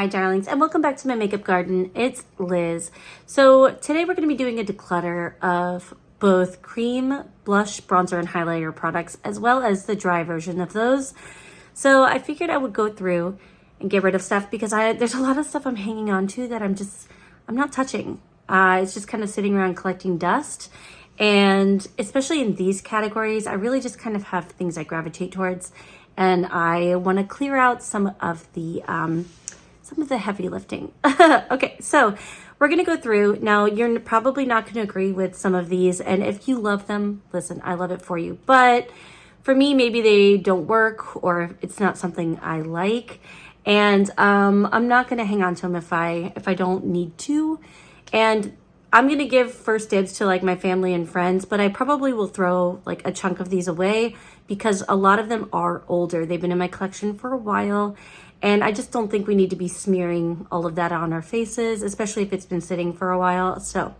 Hi darlings, and welcome back to my makeup garden. It's Liz. So today we're going to be doing a declutter of both cream, blush, bronzer, and highlighter products, as well as the dry version of those. So I figured I would go through and get rid of stuff because there's a lot of stuff I'm hanging on to that I'm not touching. It's just kind of sitting around collecting dust. And especially in these categories, I really just kind of have things I gravitate towards. And I want to clear out some of the heavy lifting. Okay, so we're going to go through. Now, you're probably not going to agree with some of these. And if you love them, listen, I love it for you. But for me, maybe they don't work or it's not something I like. And I'm not going to hang on to them if I don't need to. And I'm going to give first dibs to like my family and friends, but I probably will throw like a chunk of these away because a lot of them are older. They've been in my collection for a while. And I just don't think we need to be smearing all of that on our faces, especially if it's been sitting for a while. So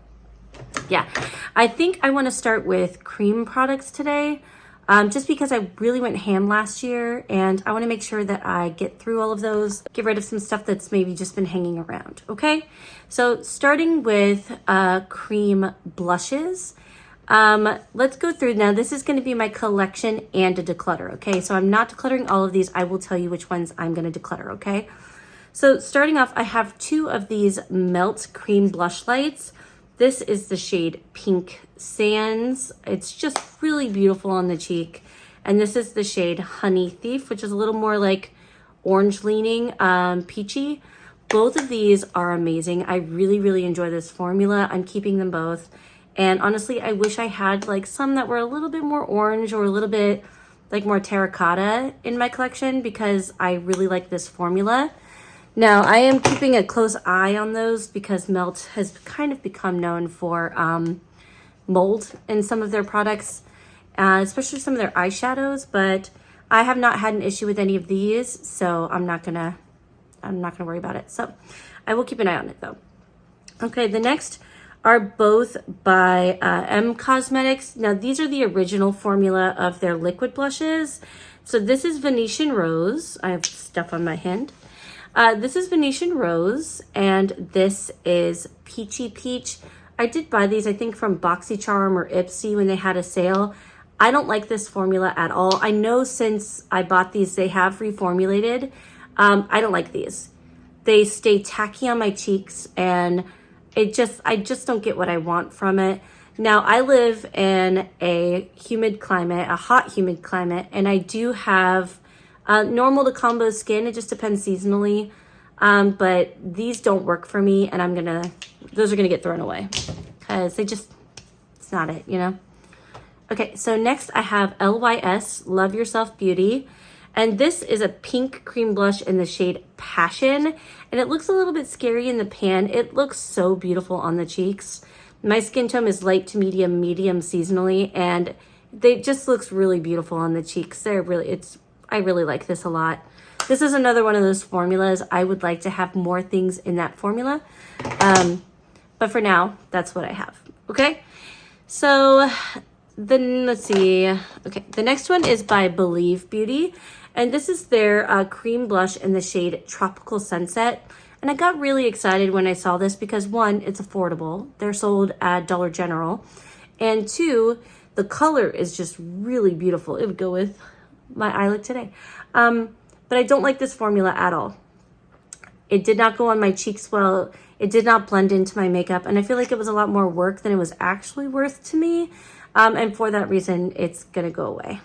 yeah, I think I want to start with cream products today, just because I really went ham last year and I want to make sure that I get through all of those, get rid of some stuff that's maybe just been hanging around. Okay, so starting with cream blushes. Let's go through now. This is going to be my collection and a declutter. Okay, so I'm not decluttering all of these. I will tell you which ones I'm going to declutter. Okay, so starting off, I have two of these Melt Cream Blush Lights. This is the shade Pink Sands. It's just really beautiful on the cheek. And this is the shade Honey Thief, which is a little more like orange leaning, peachy. Both of these are amazing. I really, really enjoy this formula. I'm keeping them both. And honestly, I wish I had like some that were a little bit more orange or a little bit like more terracotta in my collection because I really like this formula. Now, I am keeping a close eye on those because Melt has kind of become known for mold in some of their products, especially some of their eyeshadows, but I have not had an issue with any of these, so I'm not gonna worry about it. So I will keep an eye on it though. Okay, the next are both by M Cosmetics. Now, these are the original formula of their liquid blushes. So this is Venetian Rose. I have stuff on my hand. This is Venetian Rose, and this is Peachy Peach. I did buy these, I think, from BoxyCharm or Ipsy when they had a sale. I don't like this formula at all. I know since I bought these, they have reformulated. I don't like these. They stay tacky on my cheeks, and I just don't get what I want from it. Now, I live in a humid climate, a hot humid climate, and I do have normal to combo skin. It just depends seasonally. But these don't work for me, and those are gonna get thrown away because it's not it, you know? Okay, so next I have LYS, Love Yourself Beauty. And this is a pink cream blush in the shade Passion. And it looks a little bit scary in the pan. It looks so beautiful on the cheeks. My skin tone is light to medium seasonally. And they just looks really beautiful on the cheeks. I really like this a lot. This is another one of those formulas. I would like to have more things in that formula. But for now, that's what I have. Okay. So then let's see. Okay. The next one is by Believe Beauty. And this is their cream blush in the shade Tropical Sunset. And I got really excited when I saw this because one, it's affordable. They're sold at Dollar General. And two, the color is just really beautiful. It would go with my eye look today. But I don't like this formula at all. It did not go on my cheeks well. It did not blend into my makeup. And I feel like it was a lot more work than it was actually worth to me. And for that reason, it's going to go away.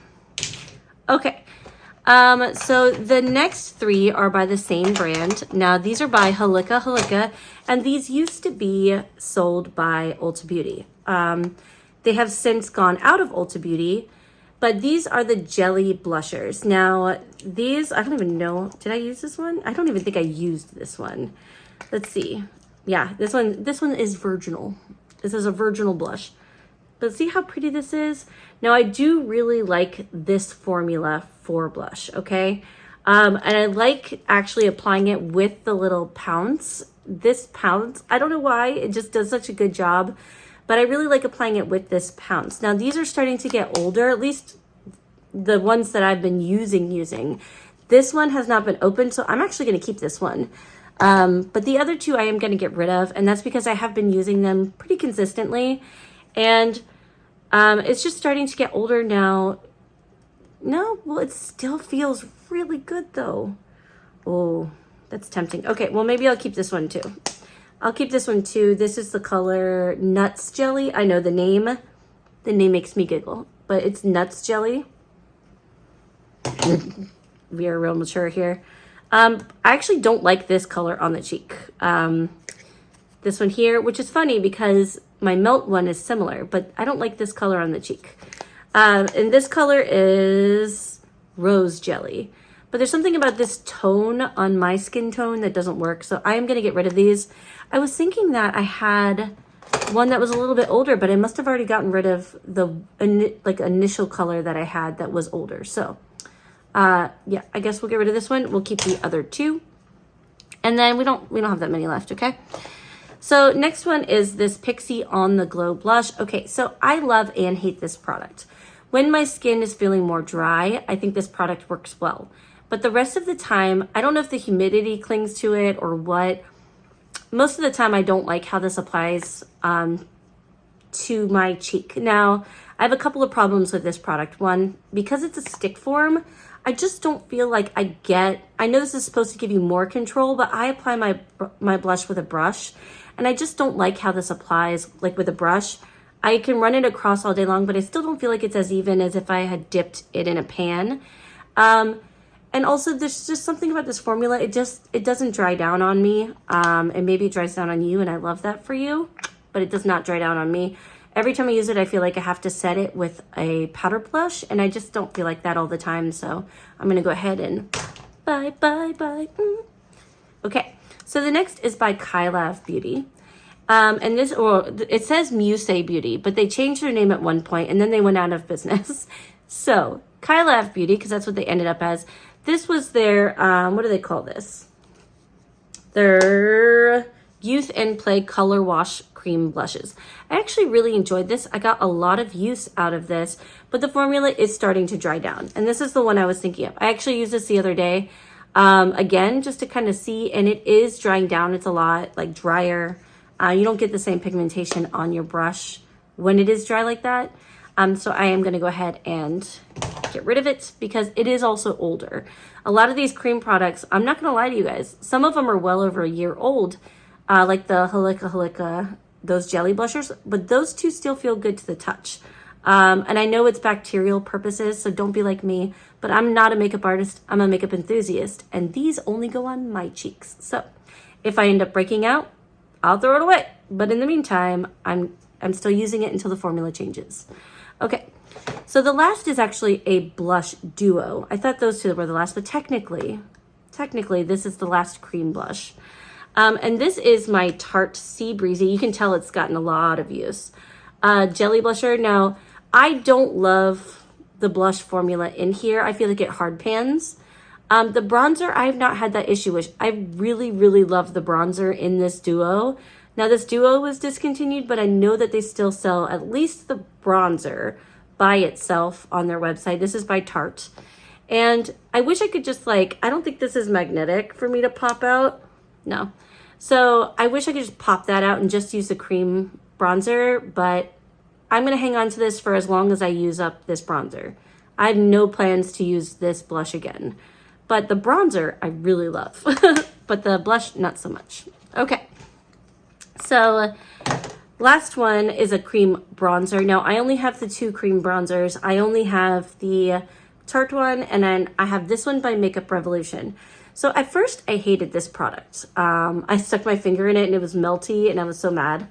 Okay. So the next three are by the same brand. Now, these are by Halika, and these used to be sold by Ulta Beauty. They have since gone out of Ulta Beauty, but these are the jelly blushers. Now, these, I don't even know, did I use this one? I don't even think I used this one. Let's see. Yeah, this one is virginal. This is a virginal blush. But see how pretty this is? Now, I do really like this formula for blush, okay? And I like actually applying it with the little pounce. This pounce, I don't know why, it just does such a good job. But I really like applying it with this pounce. Now, these are starting to get older, at least the ones that I've been using. This one has not been opened, so I'm actually going to keep this one. But the other two I am going to get rid of, and that's because I have been using them pretty consistently. And it's just starting to get older now. No, well, it still feels really good though. Oh, that's tempting. Okay, well, maybe I'll keep this one too. I'll keep this one too. This is the color Nuts Jelly. I know the name. The name makes me giggle, but it's Nuts Jelly. We are real mature here. I actually don't like this color on the cheek. This one here, which is funny because my Melt one is similar, but I don't like this color on the cheek. And this color is Rose Jelly. But there's something about this tone on my skin tone that doesn't work, so I am going to get rid of these. I was thinking that I had one that was a little bit older, but I must have already gotten rid of the initial color that I had that was older. So yeah, I guess we'll get rid of this one. We'll keep the other two. And then we don't have that many left, okay? So next one is this Pixie On The Glow blush. Okay, so I love and hate this product. When my skin is feeling more dry, I think this product works well. But the rest of the time, I don't know if the humidity clings to it or what. Most of the time, I don't like how this applies to my cheek. Now, I have a couple of problems with this product. One, because it's a stick form, I just don't feel like I know this is supposed to give you more control, but I apply my blush with a brush, and I just don't like how this applies, like with a brush. I can run it across all day long, but I still don't feel like it's as even as if I had dipped it in a pan. And also, there's just something about this formula. It doesn't dry down on me. And maybe it dries down on you, and I love that for you, but it does not dry down on me. Every time I use it, I feel like I have to set it with a powder blush, and I just don't feel like that all the time. So I'm going to go ahead and bye. Okay, so the next is by Kylav Beauty. And this, or it says Muse Beauty, but they changed their name at one point, and then they went out of business. So Kylav Beauty, because that's what they ended up as. This was their, what do they call this? Their Youth and Play Color Wash Cream Blushes. I actually really enjoyed this. I got a lot of use out of this, but the formula is starting to dry down. And this is the one I was thinking of. I actually used this the other day, again, just to kind of see, and it is drying down. It's a lot like drier. You don't get the same pigmentation on your brush when it is dry like that. So I am going to go ahead and get rid of it because it is also older. A lot of these cream products, I'm not going to lie to you guys, some of them are well over a year old, like the Halika, those jelly blushers, but those two still feel good to the touch. And I know it's bacterial purposes, so don't be like me, but I'm not a makeup artist. I'm a makeup enthusiast, and these only go on my cheeks. So if I end up breaking out, I'll throw it away. But in the meantime, I'm still using it until the formula changes. Okay, so the last is actually a blush duo. I thought those two were the last, but technically, this is the last cream blush. And this is my Tarte Sea Breezy. You can tell it's gotten a lot of use. Jelly blusher. Now, I don't love the blush formula in here. I feel like it hard pans. The bronzer, I've not had that issue with. I really, really love the bronzer in this duo. Now, this duo was discontinued, but I know that they still sell at least the bronzer by itself on their website. This is by Tarte. And I wish I could just I don't think this is magnetic for me to pop out. No. So I wish I could just pop that out and just use the cream bronzer, but I'm going to hang on to this for as long as I use up this bronzer. I have no plans to use this blush again. But the bronzer, I really love. But the blush, not so much. Okay. So last one is a cream bronzer. Now, I only have the two cream bronzers. I only have the Tarte one, and then I have this one by Makeup Revolution. So at first, I hated this product. I stuck my finger in it, and it was melty, and I was so mad.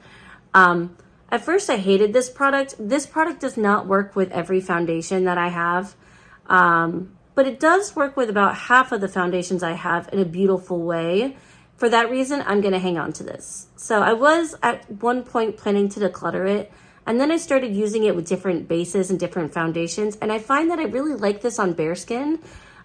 At first, I hated this product. This product does not work with every foundation that I have. But it does work with about half of the foundations I have in a beautiful way. For that reason, I'm going to hang on to this. So I was at one point planning to declutter it, and then I started using it with different bases and different foundations, and I find that I really like this on bare skin,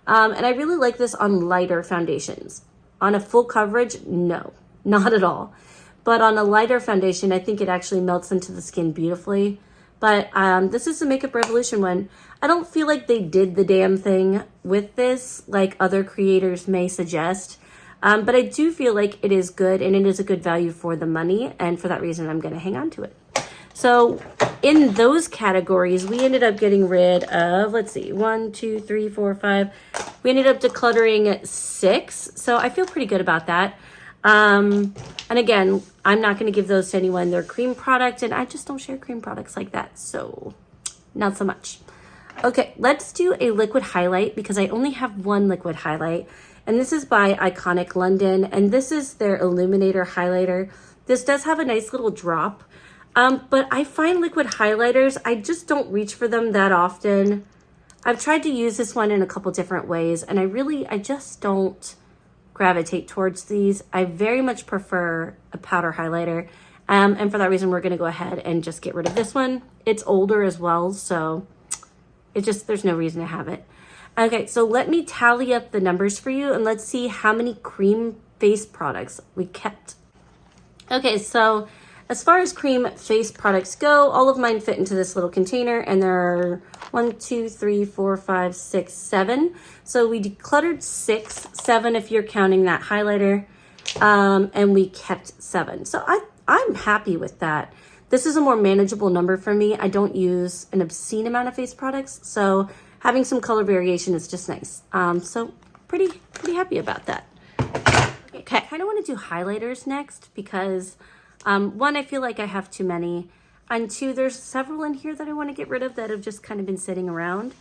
and I really like this on lighter foundations. On a full coverage, no, not at all. But on a lighter foundation, I think it actually melts into the skin beautifully. But this is the Makeup Revolution one. I don't feel like they did the damn thing with this like other creators may suggest. But I do feel like it is good and it is a good value for the money. And for that reason, I'm going to hang on to it. So in those categories, we ended up getting rid of, let's see, 1, 2, 3, 4, 5. We ended up decluttering 6. So I feel pretty good about that. And again, I'm not going to give those to anyone. They're cream product, and I just don't share cream products like that. So not so much. Okay, let's do a liquid highlight because I only have one liquid highlight. And this is by Iconic London. And this is their Illuminator highlighter. This does have a nice little drop. But I find liquid highlighters, I just don't reach for them that often. I've tried to use this one in a couple different ways, and I just don't gravitate towards these. I very much prefer a powder highlighter. And for that reason, we're gonna go ahead and just get rid of this one. It's older as well, so there's no reason to have it. Okay, so let me tally up the numbers for you, and let's see how many cream face products we kept. Okay, so as far as cream face products go, all of mine fit into this little container, and there are 1, 2, 3, 4, 5, 6, 7. So we decluttered 6, 7 if you're counting that highlighter, and we kept 7. So I'm happy with that. This is a more manageable number for me. I don't use an obscene amount of face products, so having some color variation is just nice. So pretty happy about that. Okay, I kind of want to do highlighters next because one, I feel like I have too many, and 2, there's several in here that I want to get rid of that have just kind of been sitting around.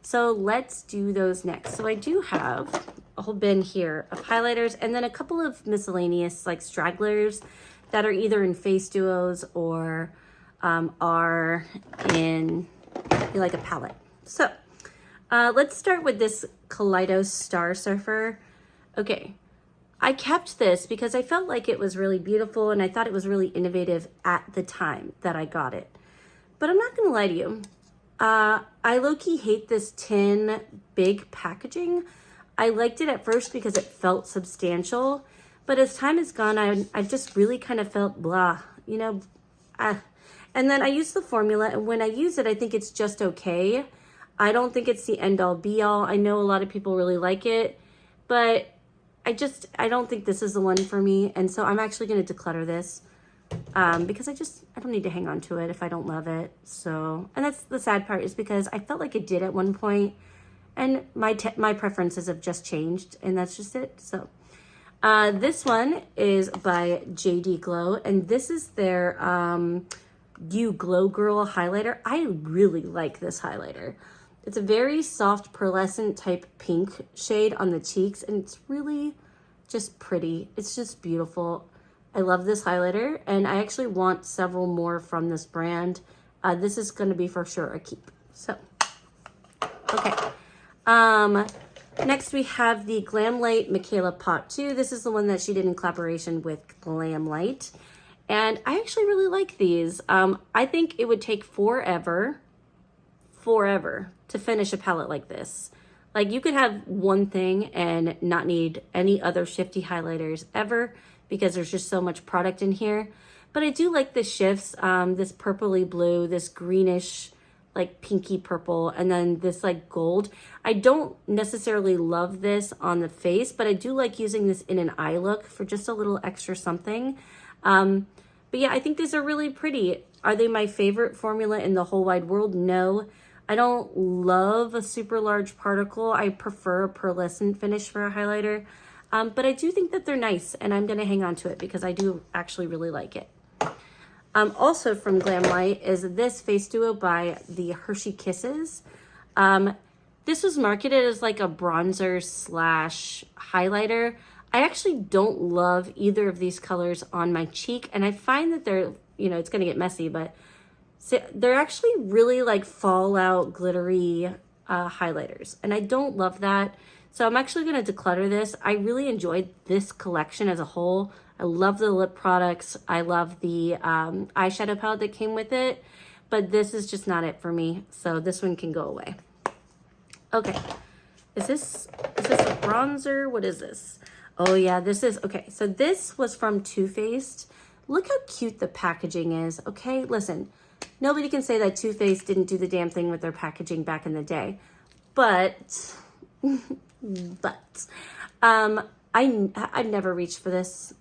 So let's do those next. So I do have a whole bin here of highlighters and then a couple of miscellaneous like stragglers that are either in face duos or are in like a palette. So let's start with this Kaleido Star Surfer. Okay. I kept this because I felt like it was really beautiful and I thought it was really innovative at the time that I got it. But I'm not going to lie to you. I low-key hate this tin big packaging. I liked it at first because it felt substantial. But as time has gone, I've just really kind of felt blah, you know. And then I use the formula, and when I use it, I think it's just okay. I don't think it's the end-all be-all. I know a lot of people really like it, but I don't think this is the one for me. And so I'm actually going to declutter this because I don't need to hang on to it if I don't love it. So, and that's the sad part is because I felt like it did at one point and my preferences have just changed and that's just it. So this one is by JD Glow and this is their You Glow Girl highlighter. I really like this highlighter. It's a very soft pearlescent type pink shade on the cheeks and it's really just pretty. It's just beautiful. I love this highlighter and I actually want several more from this brand. This is going to be for sure a keep. So, okay. Next we have the Glam Light Michaela Pot 2. This is the one that she did in collaboration with Glam Light. And I actually really like these. I think it would take forever to finish a palette like this. Like you could have one thing and not need any other shifty highlighters ever because there's just so much product in here. But I do like the shifts, this purpley blue, this greenish, like pinky purple, and then this like gold. I don't necessarily love this on the face, but I do like using this in an eye look for just a little extra something. But yeah, I think these are really pretty. Are they my favorite formula in the whole wide world? No. I don't love a super large particle. I prefer a pearlescent finish for a highlighter. But I do think that they're nice and I'm going to hang on to it because I do actually really like it. Also from Glam Light is this face duo by the Hershey Kisses. This was marketed as like a bronzer slash highlighter. I actually don't love either of these colors on my cheek and I find that they're, you know, it's going to get messy, but they're actually really like fallout glittery highlighters and I don't love that. So I'm actually going to declutter this. I really enjoyed this collection as a whole. I love the lip products. I love the eyeshadow palette that came with it, but this is just not it for me. So this one can go away. Okay. Is this a bronzer? What is this? Oh yeah, this is, okay. So this was from Too Faced. Look how cute the packaging is. Okay, listen. Nobody can say that Too Faced didn't do the damn thing with their packaging back in the day. But I've never reached for this.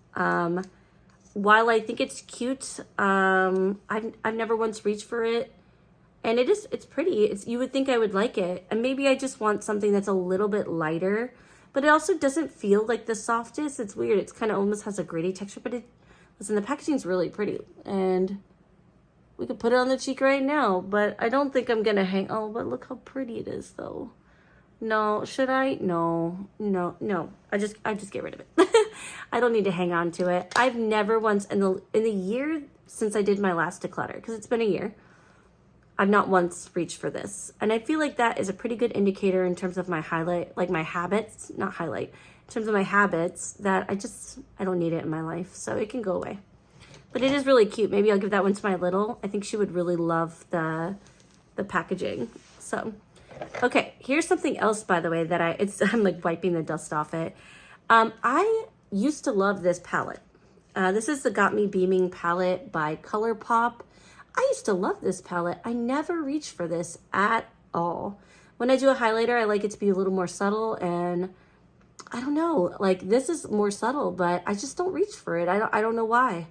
While I think it's cute, I've never once reached for it. And it's pretty. You would think I would like it. And maybe I just want something that's a little bit lighter, but it also doesn't feel like the softest. It's weird. It's kind of almost has a gritty texture, but listen, the packaging's really pretty. And we could put it on the cheek right now, but I don't think I'm gonna hang. Oh, but look how pretty it is though. No, should I? No. I just get rid of it. I don't need to hang on to it. I've never once in the year since I did my last declutter, because it's been a year, I've not once reached for this. And I feel like that is a pretty good indicator in terms of my highlight, like my habits, not highlight, in terms of my habits, that I don't need it in my life. So it can go away. But it is really cute. Maybe I'll give that one to my little. I think she would really love the packaging. So, okay, here's something else, by the way, that I'm like wiping the dust off it. I used to love this palette. This is the Got Me Beaming palette by ColourPop. I used to love this palette. I never reached for this at all. When I do a highlighter, I like it to be a little more subtle, and I don't know, like this is more subtle, but I just don't reach for it. I don't know why.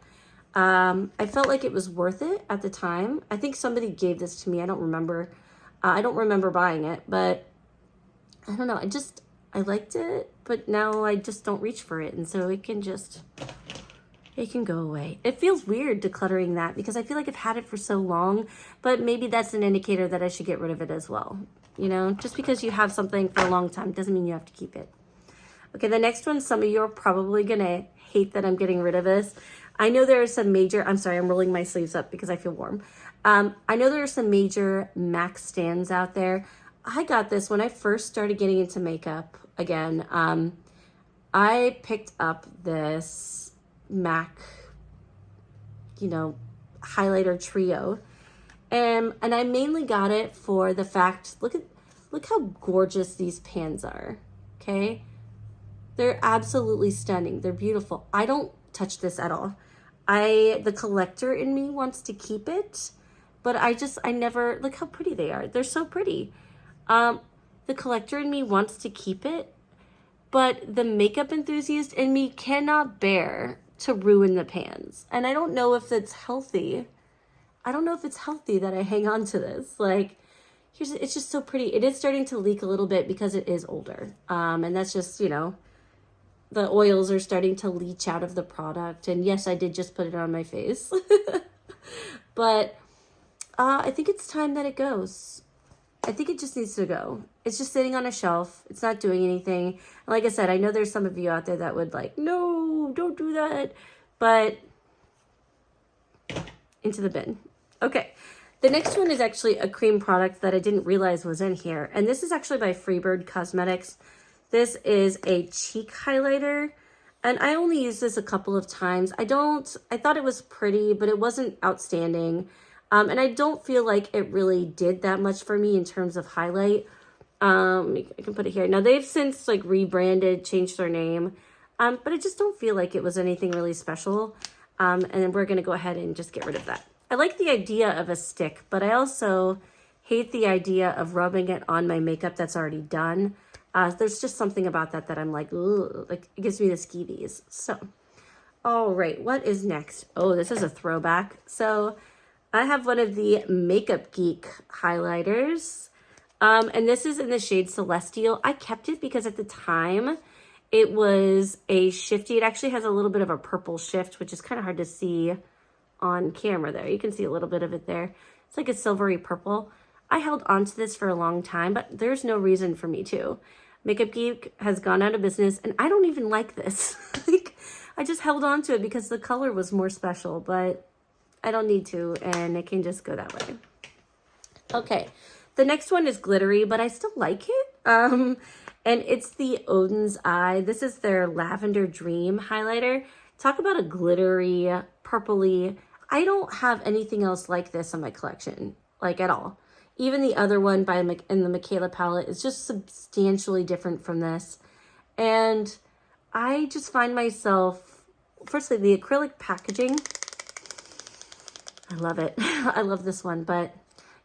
I felt like it was worth it at the time. I think somebody gave this to me. I don't remember. I don't remember buying it, but I don't know. I liked it, but now I just don't reach for it. And so it can go away. It feels weird decluttering that because I feel like I've had it for so long, but maybe that's an indicator that I should get rid of it as well. You know, just because you have something for a long time doesn't mean you have to keep it. Okay, the next one, some of you are probably gonna hate that I'm getting rid of this. I know there are some major, I'm sorry, I'm rolling my sleeves up because I feel warm. I know there are some major MAC stands out there. I got this when I first started getting into makeup again. I picked up this MAC, highlighter trio. And I mainly got it for the fact, look how gorgeous these pans are, okay? They're absolutely stunning. They're beautiful. I don't touch this at all. The collector in me wants to keep it, but I never, look how pretty they are. They're so pretty. The collector in me wants to keep it, but the makeup enthusiast in me cannot bear to ruin the pans. And I don't know if it's healthy. I don't know if it's healthy that I hang on to this. Like, it's just so pretty. It is starting to leak a little bit because it is older. And that's just, the oils are starting to leach out of the product. And yes, I did just put it on my face. But I think it's time that it goes. I think it just needs to go. It's just sitting on a shelf. It's not doing anything. And like I said, I know there's some of you out there that would like, no, don't do that. But into the bin. Okay. The next one is actually a cream product that I didn't realize was in here. And this is actually by Freebird Cosmetics. This is a cheek highlighter. And I only used this a couple of times. I thought it was pretty, but it wasn't outstanding. And I don't feel like it really did that much for me in terms of highlight. I can put it here. Now they've since like rebranded, changed their name. But I just don't feel like it was anything really special. And then we're going to go ahead and just get rid of that. I like the idea of a stick, but I also hate the idea of rubbing it on my makeup that's already done. There's just something about that I'm like, ugh, like it gives me the skeevies. So, all right, what is next? Oh, this is a throwback. So I have one of the Makeup Geek highlighters. And this is in the shade Celestial. I kept it because at the time it was a shifty. It actually has a little bit of a purple shift, which is kind of hard to see on camera there. You can see a little bit of it there. It's like a silvery purple. I held on to this for a long time, but there's no reason for me to. Makeup Geek has gone out of business, and I don't even like this. Like, I just held on to it because the color was more special, but I don't need to, and it can just go that way. Okay, the next one is glittery, but I still like it. And it's the Odin's Eye. This is their Lavender Dream highlighter. Talk about a glittery, purpley. I don't have anything else like this in my collection, like at all. Even the other one in the Michaela palette is just substantially different from this. And I just find myself, firstly, the acrylic packaging. I love it. I love this one. But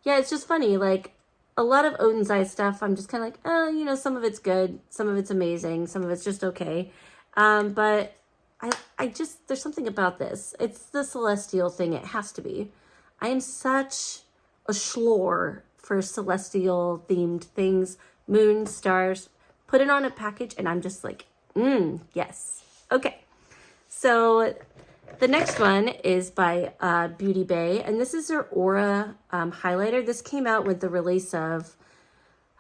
yeah, it's just funny. Like a lot of Odin's Eye stuff, I'm just kind of like, some of it's good. Some of it's amazing. Some of it's just okay. But I just, there's something about this. It's the celestial thing. It has to be. I am such a schlor for celestial themed things, moon, stars. Put it on a package and I'm just like, yes. Okay. So the next one is by Beauty Bay, and this is their Aura highlighter. This came out with the release of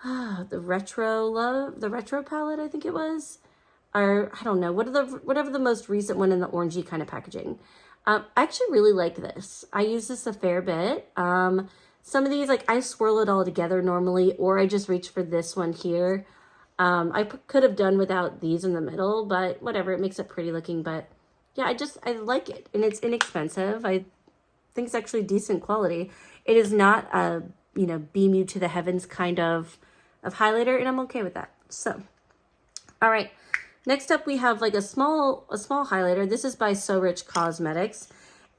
the retro palette, I think it was, or I don't know, whatever the most recent one in the orangey kind of packaging. I actually really like this. I use this a fair bit. Some of these, like, I swirl it all together normally, or I just reach for this one here. I could have done without these in the middle, but whatever, it makes it pretty looking. But yeah, I like it, and it's inexpensive. I think it's actually decent quality. It is not a, beam you to the heavens kind of highlighter, and I'm okay with that. So, all right. Next up, we have like a small highlighter. This is by So Rich Cosmetics,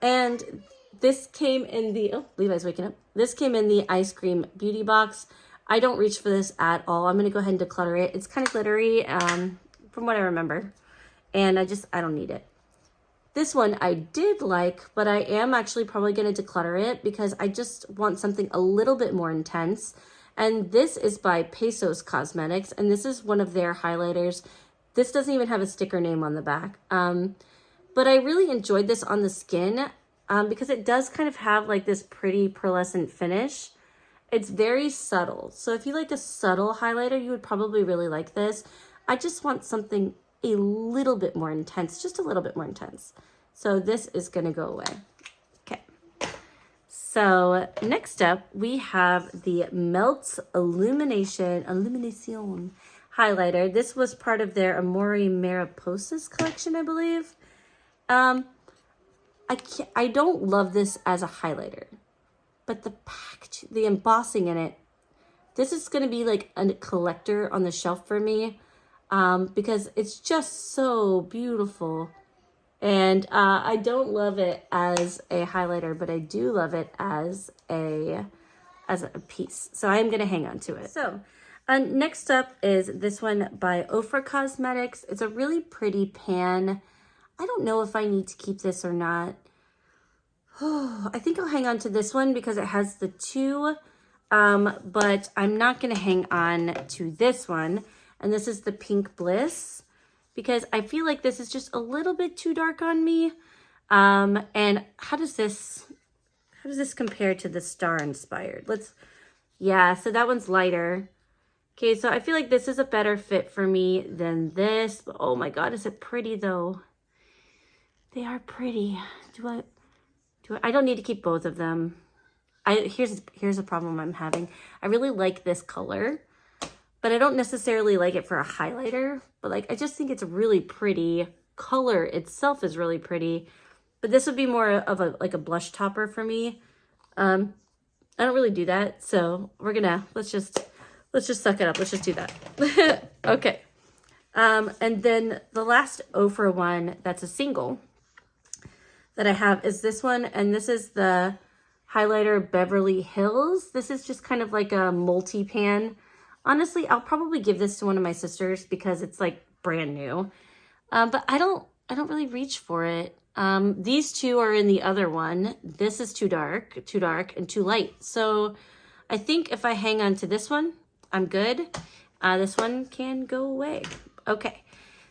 and this came in the, oh, Levi's waking up. This came in the ice cream beauty box. I don't reach for this at all. I'm gonna go ahead and declutter it. It's kind of glittery, from what I remember, and I don't need it. This one I did like, but I am actually probably gonna declutter it because I just want something a little bit more intense. And this is by Pesos Cosmetics, and this is one of their highlighters. This doesn't even have a sticker name on the back. But I really enjoyed this on the skin because it does kind of have like this pretty pearlescent finish. It's very subtle. So if you like a subtle highlighter, you would probably really like this. I just want something a little bit more intense, just a little bit more intense. So this is gonna go away. Okay. So next up, we have the Melts Illumination highlighter. This was part of their Amore Mariposas collection, I believe. I don't love this as a highlighter, but the package, the embossing in it, this is going to be like a collector on the shelf for me, because it's just so beautiful. And I don't love it as a highlighter, but I do love it as a piece. So I'm going to hang on to it. So next up is this one by Ofra Cosmetics. It's a really pretty pan. I don't know if I need to keep this or not. Oh, I think I'll hang on to this one because it has the two, but I'm not going to hang on to this one. And this is the Pink Bliss because I feel like this is just a little bit too dark on me. And how does this compare to the Star Inspired? Yeah, so that one's lighter. Okay, so I feel like this is a better fit for me than this. Oh my God, is it pretty though? They are pretty. I don't need to keep both of them. Here's a problem I'm having. I really like this color, but I don't necessarily like it for a highlighter. But like, I just think it's really pretty. Color itself is really pretty, but this would be more of a blush topper for me. I don't really do that, so let's just suck it up. Let's just do that. Okay. And then the last Ofra one that's a single that I have is this one, and this is the highlighter Beverly Hills. This is just kind of like a multi-pan. Honestly, I'll probably give this to one of my sisters because it's like brand new. But I don't really reach for it. These two are in the other one. This is too dark, and too light. So I think if I hang on to this one, I'm good. This one can go away. Okay,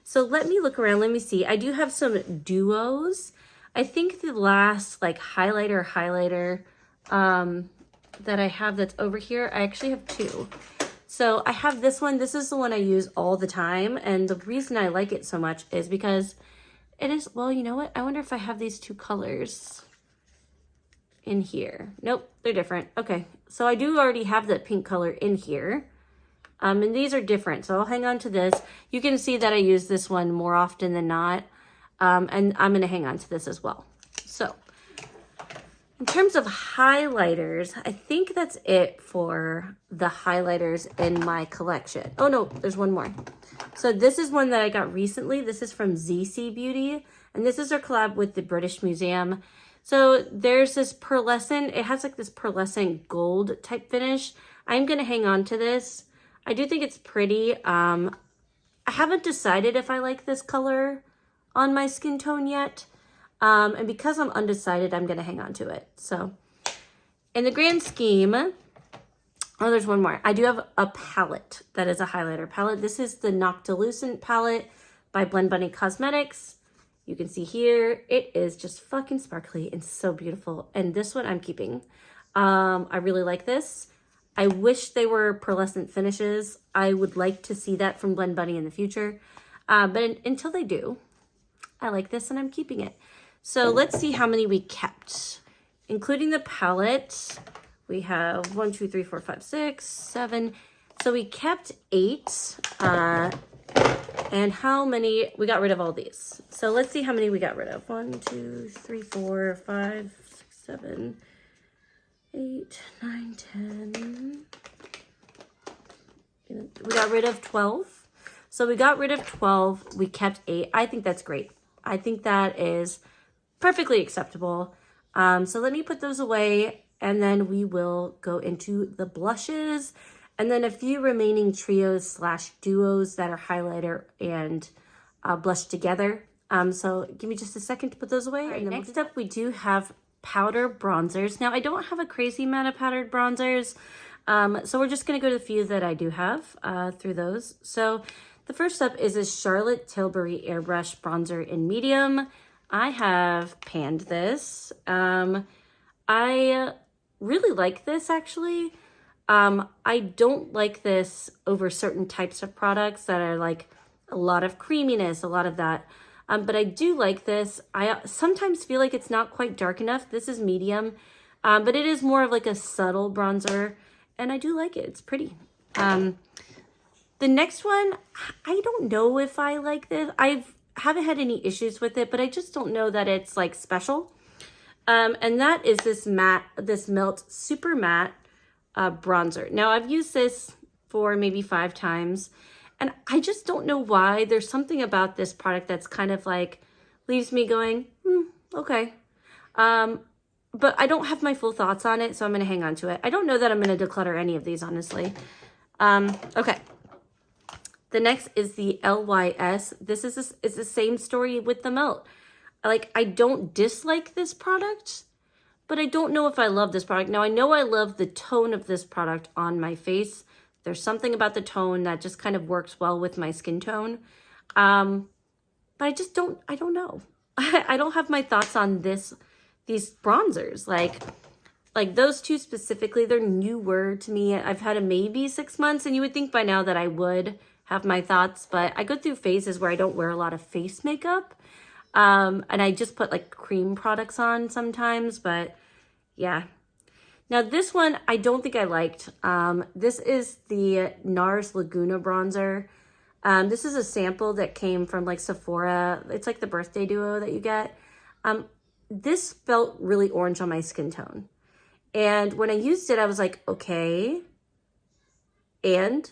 so let me look around. Let me see. I do have some duos. I think the last like highlighter that I have that's over here, I actually have two. So I have this one. This is the one I use all the time. And the reason I like it so much is because it is, well, you know what? I wonder if I have these two colors in here. Nope, they're different. Okay, so I do already have that pink color in here. And these are different, so I'll hang on to this. You can see that I use this one more often than not. And I'm gonna hang on to this as well. So in terms of highlighters, I think that's it for the highlighters in my collection. Oh no, there's one more. So this is one that I got recently. This is from ZC Beauty, and this is our collab with the British Museum. So there's this pearlescent, it has like this pearlescent gold type finish. I'm gonna hang on to this. I do think it's pretty. I haven't decided if I like this color on my skin tone yet. And because I'm undecided, I'm going to hang on to it. So in the grand scheme, oh, there's one more. I do have a palette that is a highlighter palette. This is the Noctilucent palette by Blend Bunny Cosmetics. You can see here, it is just fucking sparkly and so beautiful. And this one I'm keeping. I really like this. I wish they were pearlescent finishes. I would like to see that from Blend Bunny in the future. But until they do, I like this and I'm keeping it. So let's see how many we kept. Including the palette, we have 1, 2, 3, 4, 5, 6, 7. So we kept 8. And how many, we got rid of all these. So let's see how many we got rid of. 1, 2, 3, 4, 5, 6, 7, 8, 9, 10. We got rid of 12. So we got rid of 12. We kept 8. I think that's great. I think that is perfectly acceptable. So let me put those away and then we will go into the blushes and then a few remaining trios / duos that are highlighter and blush together. So give me just a second to put those away. Right, and then next up, we do have powder bronzers. Now I don't have a crazy amount of powdered bronzers. So we're just going to go to the few that I do have through those. So the first up is a Charlotte Tilbury Airbrush Bronzer in medium. I have panned this. I really like this actually. I don't like this over certain types of products that are like a lot of creaminess, a lot of that. But I do like this. I sometimes feel like it's not quite dark enough. This is medium, but it is more of like a subtle bronzer and I do like it. It's pretty. The next one, I don't know if I like this. Haven't had any issues with it, but I just don't know that it's like special. And that is this Melt Super Matte bronzer. Now I've used this for maybe 5 times and I just don't know why. There's something about this product that's kind of like leaves me going, okay. But I don't have my full thoughts on it, so I'm going to hang on to it. I don't know that I'm going to declutter any of these, honestly. Okay. The next is the LYS. This is the same story with the Melt. Like, I don't dislike this product, but I don't know if I love this product. Now, I know I love the tone of this product on my face. There's something about the tone that just kind of works well with my skin tone. But I don't know. I don't have my thoughts on these bronzers. Like those two specifically, they're newer to me. I've had them maybe 6 months, and you would think by now that I would have my thoughts, but I go through phases where I don't wear a lot of face makeup. And I just put like cream products on sometimes, but yeah. Now this one, I don't think I liked. This is the NARS Laguna bronzer. This is a sample that came from like Sephora. It's like the birthday duo that you get. This felt really orange on my skin tone. And when I used it, I was like, okay. And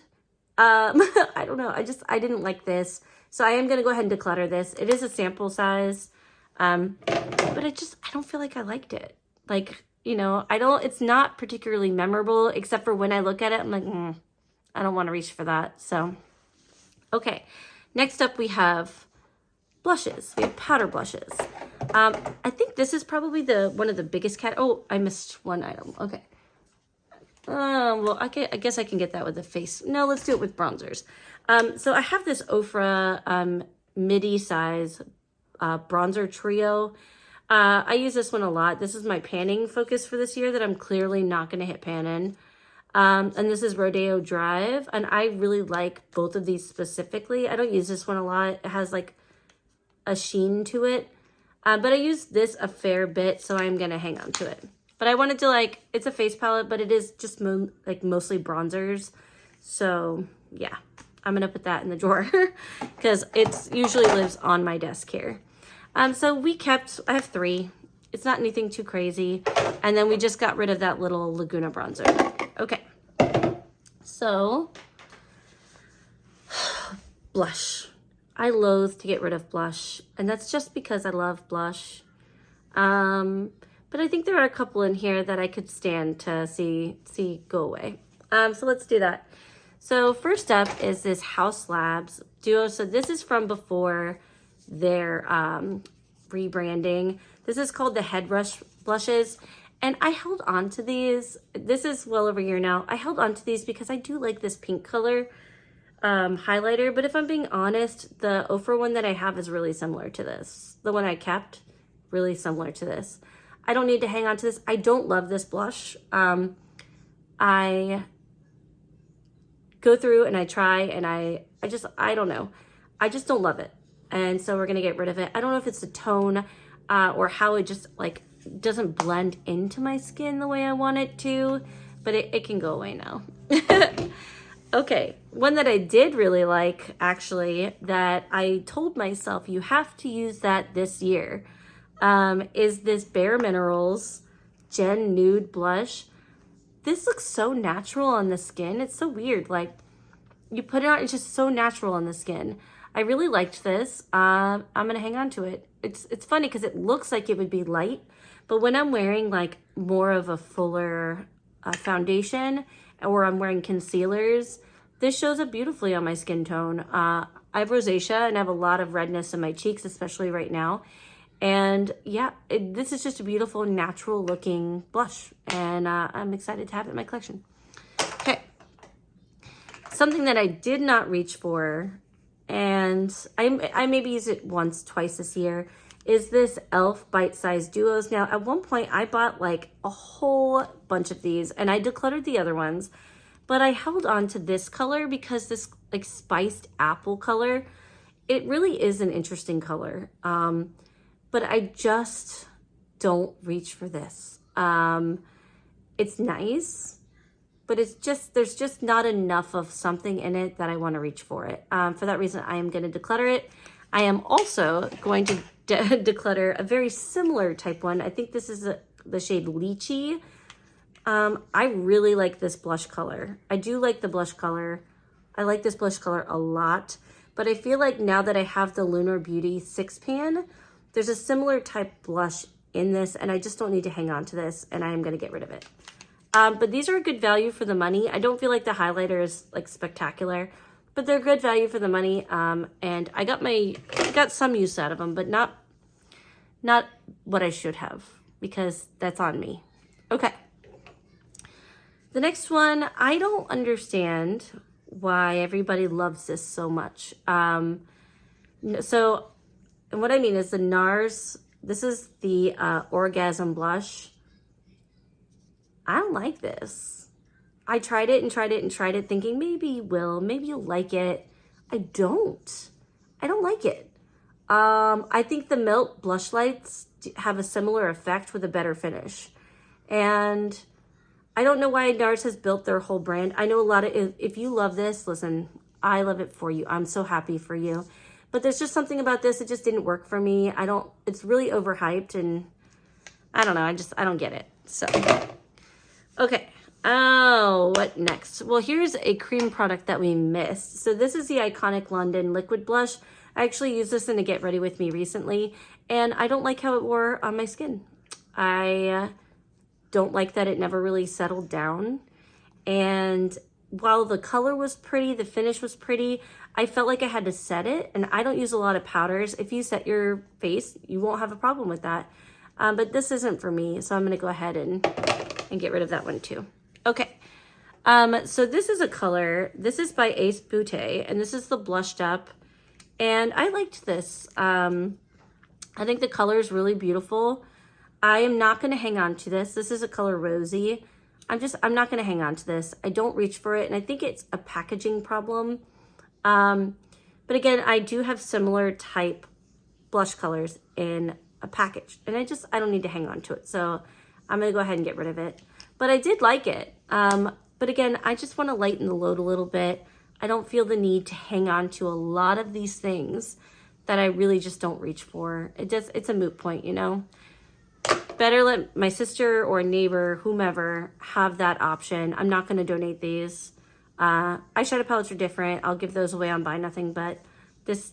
I don't know. I didn't like this. So I am going to go ahead and declutter this. It is a sample size. But I don't feel like I liked it. Like, you know, it's not particularly memorable, except for when I look at it, I'm like, I don't want to reach for that. So, okay. Next up, we have blushes. We have powder blushes. I think this is probably one of the biggest oh, I missed one item. Okay. Well, I guess I can get that with the face. No, let's do it with bronzers. So I have this Ofra midi size bronzer trio. I use this one a lot. This is my panning focus for this year that I'm clearly not going to hit pan in. And this is Rodeo Drive. And I really like both of these specifically. I don't use this one a lot. It has like a sheen to it. But I use this a fair bit, so I'm going to hang on to it. But I wanted to it's a face palette, but it is just mostly bronzers. So yeah, I'm going to put that in the drawer because it usually lives on my desk here. So I have 3. It's not anything too crazy. And then we just got rid of that little Laguna bronzer. Okay. So blush. I loathe to get rid of blush, and that's just because I love blush. But I think there are a couple in here that I could stand to see go away. So let's do that. So first up is this House Labs Duo. So this is from before their rebranding. This is called the Head Rush Blushes. And I held on to these. This is well over a year now. I held on to these because I do like this pink color highlighter. But if I'm being honest, the Ofra one that I have is really similar to this. The one I kept, really similar to this. I don't need to hang on to this. I don't love this blush. I go through and I try and I don't know. I just don't love it. And so we're going to get rid of it. I don't know if it's the tone or how it just like doesn't blend into my skin the way I want it to, but it can go away now. Okay, one that I did really like actually that I told myself you have to use that this year is this Bare Minerals Gen Nude Blush. This looks so natural on the skin. It's so weird. Like you put it on, it's just so natural on the skin. I really liked this. I'm gonna hang on to it. It's funny because it looks like it would be light, but when I'm wearing like more of a fuller foundation or I'm wearing concealers, this shows up beautifully on my skin tone. I have rosacea and I have a lot of redness in my cheeks, especially right now. And yeah, this is just a beautiful, natural looking blush. And I'm excited to have it in my collection. Okay. Something that I did not reach for, and I maybe use it once, twice this year, is this e.l.f. bite-sized duos. Now, at one point, I bought like a whole bunch of these, and I decluttered the other ones. But I held on to this color because this like spiced apple color, it really is an interesting color. But I just don't reach for this. It's nice, but it's just, there's just not enough of something in it that I want to reach for it. For that reason, I am going to declutter it. I am also going to declutter a very similar type one. I think this is the shade Lychee. I really like this blush color. I do like the blush color. I like this blush color a lot, but I feel like now that I have the Lunar Beauty 6-pan, there's a similar type blush in this, and I just don't need to hang on to this, and I am going to get rid of it. But these are a good value for the money. I don't feel like the highlighter is like spectacular, but they're good value for the money. And I got some use out of them, but not what I should have, because that's on me. Okay. The next one, I don't understand why everybody loves this so much. So, and what I mean is the NARS, this is the Orgasm Blush. I don't like this. I tried it and tried it and tried it thinking maybe you will, maybe you'll like it. I don't like it. I think the Melt blush lights have a similar effect with a better finish. And I don't know why NARS has built their whole brand. I know a lot of, if you love this, listen, I love it for you. I'm so happy for you. But there's just something about this, it just didn't work for me. It's really overhyped and I don't know, I don't get it. So, okay. Oh, what next? Well, here's a cream product that we missed. So this is the Iconic London Liquid Blush. I actually used this in a Get Ready With Me recently, and I don't like how it wore on my skin. I don't like that it never really settled down. And while the color was pretty, the finish was pretty, I felt like I had to set it, and I don't use a lot of powders. If you set your face, you won't have a problem with that. But this isn't for me, so I'm gonna go ahead and get rid of that one too. Okay, so this is a color. This is by Ace Beauté, and this is the blushed up, and I liked this. I think the color is really beautiful. I am not gonna hang on to this. This is a color Rosy. I'm not gonna hang on to this. I don't reach for it, and I think it's a packaging problem. But again, I do have similar type blush colors in a package, and I don't need to hang on to it. So I'm gonna go ahead and get rid of it. But I did like it. But again, I just wanna lighten the load a little bit. I don't feel the need to hang on to a lot of these things that I really just don't reach for. It's a moot point, you know? Better let my sister or neighbor, whomever, have that option. I'm not gonna donate these. Eyeshadow palettes are different. I'll give those away on Buy Nothing, but this,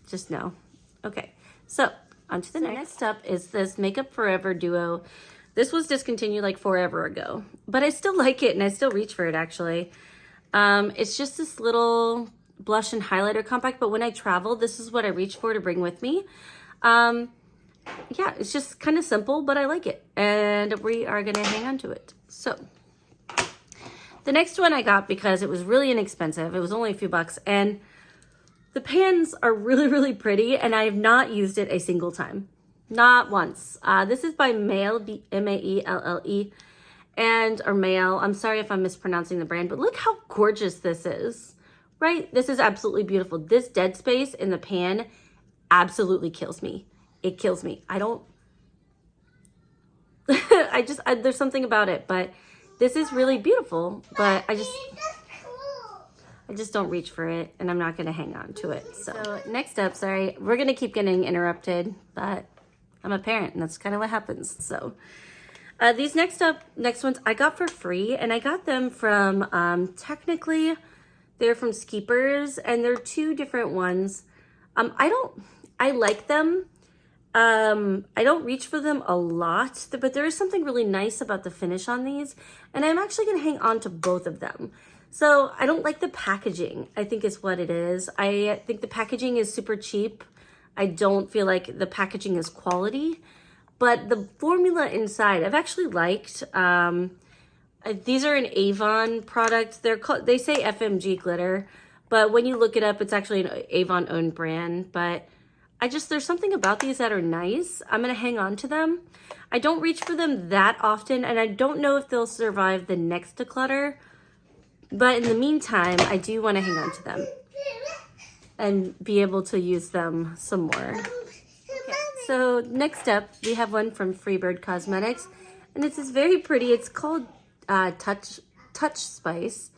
just no. Okay, so on to the next up is this Makeup Forever Duo. This was discontinued like forever ago, but I still like it and I still reach for it actually. It's just this little blush and highlighter compact, but when I travel, this is what I reach for to bring with me. Yeah, it's just kind of simple, but I like it, and we are gonna hang on to it. So the next one I got because it was really inexpensive. It was only a few bucks, and the pans are really, really pretty, and I have not used it a single time. Not once. This is by Maelle, M-A-E-L-L-E, or Maelle. I'm sorry if I'm mispronouncing the brand, but look how gorgeous this is, right? This is absolutely beautiful. This dead space in the pan absolutely kills me. It kills me. I don't, there's something about it, but this is really beautiful, but I just don't reach for it, and I'm not gonna hang on to it. So next up, sorry, we're gonna keep getting interrupted, but I'm a parent and that's kind of what happens. So these next ones I got for free, and I got them from, technically they're from Skeepers, and they're two different ones. I like them. I don't reach for them a lot, but there is something really nice about the finish on these, and I'm actually gonna hang on to both of them. So I don't like the packaging, I think is what it is. I think the packaging is super cheap. I don't feel like the packaging is quality, but the formula inside I've actually liked. These are an Avon product. They say FMG glitter, but when you look it up, it's actually an Avon owned brand. But there's something about these that are nice. I'm gonna hang on to them. I don't reach for them that often, and I don't know if they'll survive the next declutter, but in the meantime, I do wanna hang on to them and be able to use them some more. Okay, so next up, we have one from Freebird Cosmetics, and it's very pretty. It's called Touch Spice.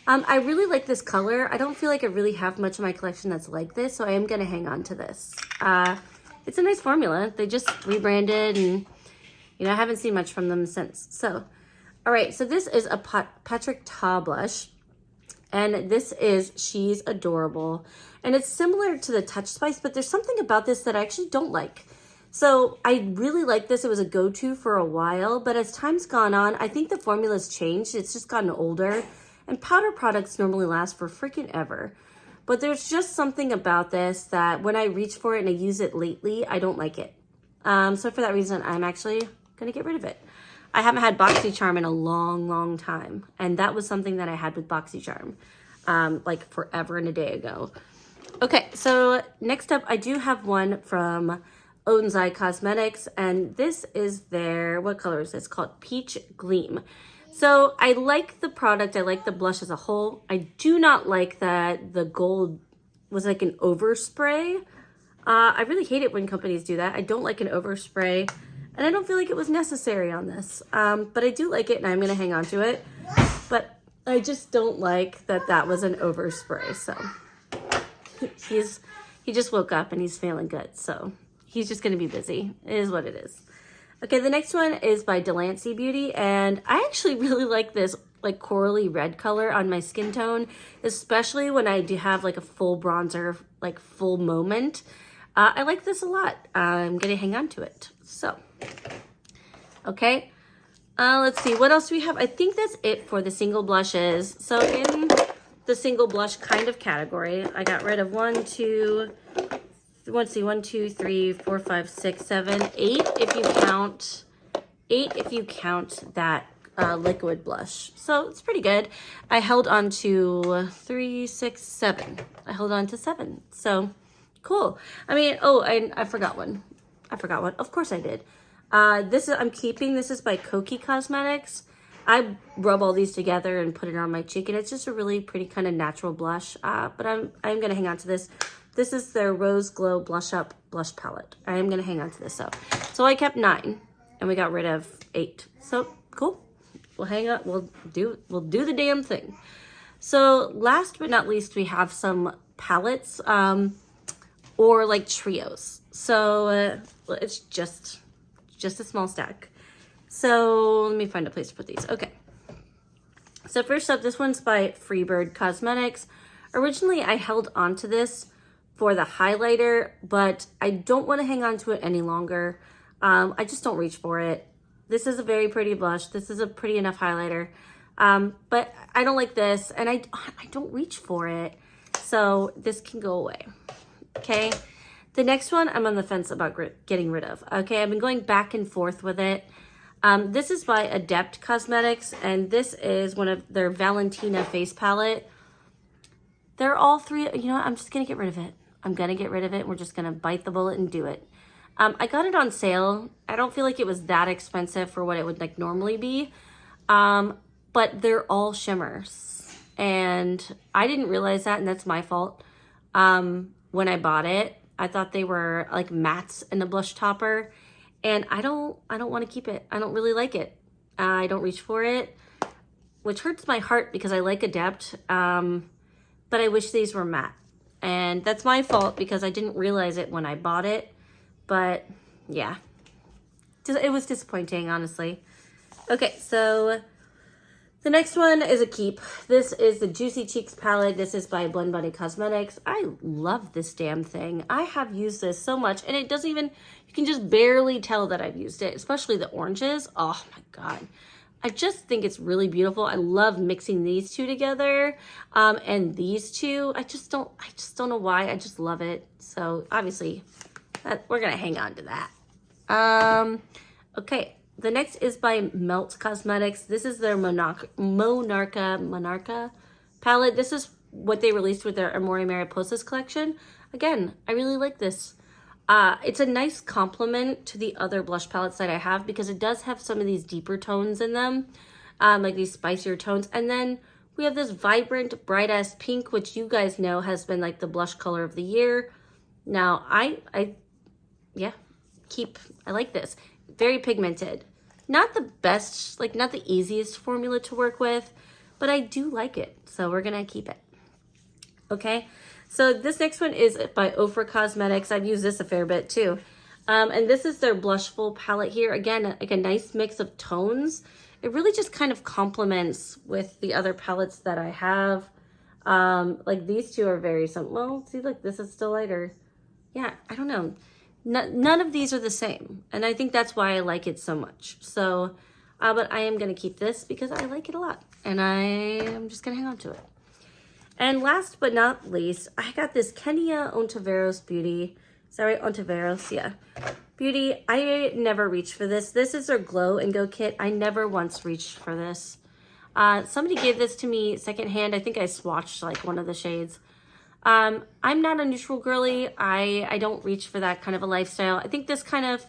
I really like this color. I don't feel like I really have much of my collection that's like this, so I am gonna hang on to this. It's a nice formula. They just rebranded, and I haven't seen much from them since. So, all right, so this is a Patrick Ta blush, and this is She's Adorable. And it's similar to the Touch Spice, but there's something about this that I actually don't like. So I really like this. It was a go-to for a while, but as time's gone on, I think the formula's changed. It's just gotten older, and powder products normally last for freaking ever. But there's just something about this that when I reach for it and I use it lately, I don't like it. So for that reason, I'm actually gonna get rid of it. I haven't had BoxyCharm in a long, long time, and that was something that I had with BoxyCharm, like forever and a day ago. Okay, so next up, I do have one from Onsai Cosmetics, and this is what color is this? It's called Peach Gleam. So I like the product. I like the blush as a whole. I do not like that the gold was like an overspray. I really hate it when companies do that. I don't like an overspray, and I don't feel like it was necessary on this. But I do like it, and I'm gonna hang on to it. But I just don't like that was an overspray, so. He just woke up and he's feeling good, so he's just gonna be busy. It is what it is. Okay, the next one is by Delancey Beauty, and I actually really like this like corally red color on my skin tone, especially when I do have like a full bronzer, like full moment. I like this a lot. I'm gonna hang on to it. So, okay, let's see what else we have. I think that's it for the single blushes. So in the single blush kind of category, I got rid of 1, 2, 3, 4, 5, 6, 7, 8 if you count that liquid blush. So it's pretty good. I held on to 3, 6, 7. I held on to 7. So cool. I mean, I forgot one. Of course I did. I'm keeping. This is by Koki Cosmetics. I rub all these together and put it on my cheek, and it's just a really pretty kind of natural blush. But I'm gonna hang on to this. This is their Rose Glow Blush Up Blush Palette. I am gonna hang on to this. So I kept 9, and we got rid of 8. So cool. We'll hang up. We'll do the damn thing. So last but not least, we have some palettes, or like trios. So it's just a small stack. So let me find a place to put these. Okay. So first up, this one's by Freebird Cosmetics. Originally, I held onto this for the highlighter, but I don't want to hang on to it any longer. I just don't reach for it. This is a very pretty blush. This is a pretty enough highlighter. But I don't like this, and I don't reach for it. So this can go away, okay? The next one I'm on the fence about getting rid of. Okay, I've been going back and forth with it. This is by Adept Cosmetics, and this is one of their Valentina face palette. They're all three, you know what, I'm just gonna get rid of it. I'm gonna get rid of it. We're just gonna bite the bullet and do it. I got it on sale. I don't feel like it was that expensive for what it would like normally be. But they're all shimmers. And I didn't realize that, and that's my fault. When I bought it, I thought they were like mattes in a blush topper. And I don't want to keep it. I don't really like it. I don't reach for it, which hurts my heart because I like Adept. But I wish these were matte. And that's my fault because I didn't realize it when I bought it. But yeah, it was disappointing, honestly. Okay, so the next one is a keep. This is the Juicy Cheeks palette. This is by Blend Bunny Cosmetics. I love this damn thing. I have used this so much, and it doesn't even, you can just barely tell that I've used it, especially the oranges. Oh my God. I just think it's really beautiful. I love mixing these two together, and these two. I just don't know why. I just love it. So obviously, we're gonna hang on to that. Okay, the next is by Melt Cosmetics. This is their Monarca palette. This is what they released with their Amore Mariposas collection. Again, I really like this. It's a nice complement to the other blush palettes that I have because it does have some of these deeper tones in them, like these spicier tones. And then we have this vibrant, bright-ass pink, which you guys know has been like the blush color of the year. Now, I like this. Very pigmented. Not the best, like not the easiest formula to work with, but I do like it. So we're gonna keep it. Okay, so this next one is by Ofra Cosmetics. I've used this a fair bit too. And this is their Blushful palette here. Again, like a nice mix of tones. It really just kind of complements with the other palettes that I have. Like these two are very similar. Well, see, look, this is still lighter. Yeah, I don't know. None of these are the same. And I think that's why I like it so much. So, but I am going to keep this because I like it a lot. And I am just going to hang on to it. And last but not least, I got this Kenya Ontiveros Beauty. Is that right? Ontiveros, yeah. Beauty. I never reached for this. This is their Glow and Go kit. I never once reached for this. Somebody gave this to me secondhand. I think I swatched like one of the shades. I'm not a neutral girly. I don't reach for that kind of a lifestyle. I think this kind of,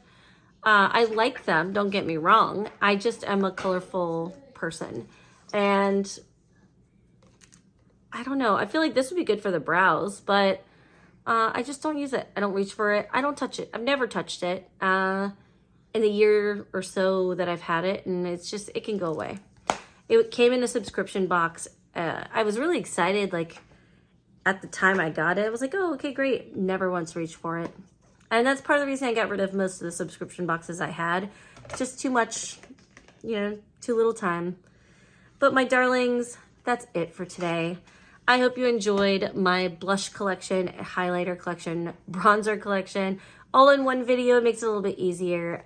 I like them, don't get me wrong. I just am a colorful person. And I don't know. I feel like this would be good for the brows, but I just don't use it. I don't reach for it. I don't touch it. I've never touched it in the year or so that I've had it, and it's just, it can go away. It came in a subscription box. I was really excited, like, at the time I got it. I was like, oh, okay, great. Never once reached for it. And that's part of the reason I got rid of most of the subscription boxes I had. It's just too much, you know, too little time. But my darlings, that's it for today. I hope you enjoyed my blush collection, highlighter collection, bronzer collection, all in one video. It makes it a little bit easier.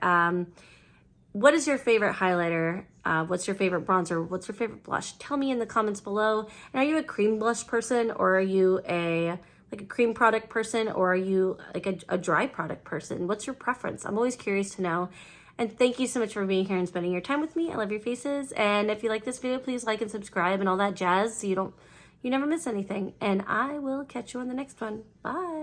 What is your favorite highlighter? What's your favorite bronzer? What's your favorite blush? Tell me in the comments below. And are you a cream blush person, or are you a cream product person, or are you like a dry product person? What's your preference? I'm always curious to know. And thank you so much for being here and spending your time with me. I love your faces. And if you like this video, please like and subscribe and all that jazz so you never miss anything. And I will catch you on the next one. Bye.